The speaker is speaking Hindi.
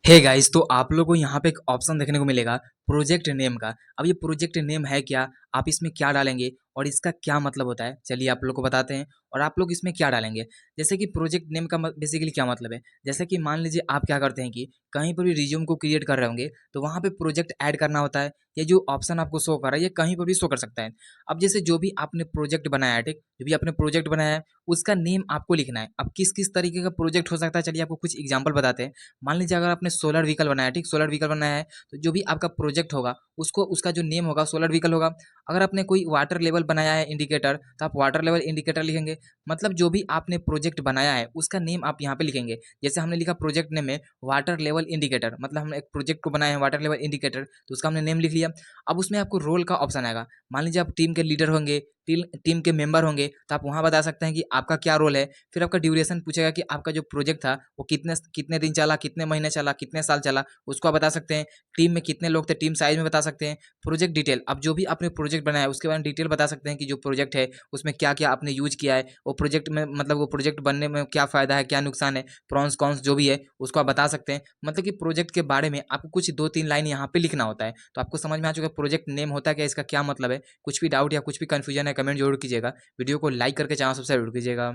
हे गाइस, तो आप लोगों को यहाँ पे एक ऑप्शन देखने को मिलेगा प्रोजेक्ट नेम का। अब ये प्रोजेक्ट नेम है क्या, आप इसमें क्या डालेंगे और इसका क्या मतलब होता है, चलिए आप लोग को बताते हैं और आप लोग इसमें क्या डालेंगे। जैसे कि प्रोजेक्ट नेम का बेसिकली क्या मतलब है, जैसे कि मान लीजिए आप क्या करते हैं कि कहीं पर भी रिज्यूम को क्रिएट कर रहे होंगे तो वहाँ पे प्रोजेक्ट ऐड करना होता है। ये जो ऑप्शन आपको शो कर रहा है ये कहीं पर भी शो कर सकता है। अब जैसे जो भी आपने प्रोजेक्ट बनाया है, ठीक, जो भी आपने प्रोजेक्ट बनाया है उसका नेम आपको लिखना है। अब किस किस तरीके का प्रोजेक्ट हो सकता है, चलिए आपको कुछ एग्जाम्पल बताते हैं। मान लीजिए अगर आपने सोलर व्हीकल बनाया है, ठीक, सोलर व्हीकल बनाया है तो जो भी आपका प्रोजेक्ट होगा उसको उसका जो नेम होगा सोलर व्हीकल होगा। अगर आपने कोई वाटर लेवल बनाया है इंडिकेटर तो आप वाटर लेवल इंडिकेटर लिखेंगे। मतलब जो भी आपने प्रोजेक्ट बनाया है उसका नेम आप यहाँ पे लिखेंगे। जैसे हमने लिखा प्रोजेक्ट नेम में वाटर लेवल इंडिकेटर, मतलब हमने एक प्रोजेक्ट को बनाया है वाटर लेवल इंडिकेटर तो उसका हमने नेम लिख लिया। अब उसमें आपको रोल का ऑप्शन आएगा। मान लीजिए आप टीम के लीडर होंगे, टीम के मेंबर होंगे तो आप वहाँ बता सकते हैं कि आपका क्या रोल है। फिर आपका ड्यूरेशन पूछेगा कि आपका जो प्रोजेक्ट था वो कितने कितने दिन चला, कितने महीने चला, कितने साल चला, उसको आप बता सकते हैं। टीम में कितने लोग थे, टीम साइज में बता सकते हैं। प्रोजेक्ट डिटेल, अब जो भी आपने प्रोजेक्ट बनाया है उसके बारे में डिटेल बता सकते हैं कि जो प्रोजेक्ट है उसमें क्या क्या आपने यूज किया है, वो प्रोजेक्ट में मतलब वो प्रोजेक्ट बनने में क्या फायदा है, क्या नुकसान है, प्रॉन्स कॉन्स जो भी है उसको आप बता सकते हैं। मतलब कि प्रोजेक्ट के बारे में आपको कुछ दो तीन लाइन यहाँ पे लिखना होता है। तो आपको समझ में आ चुका है प्रोजेक्ट नेम होता है क्या, इसका क्या मतलब है। कुछ भी डाउट या कुछ भी कंफ्यूजन है कमेंट जरूर कीजिएगा। वीडियो को लाइक करके चैनल सब्सक्राइब जरूर कीजिएगा।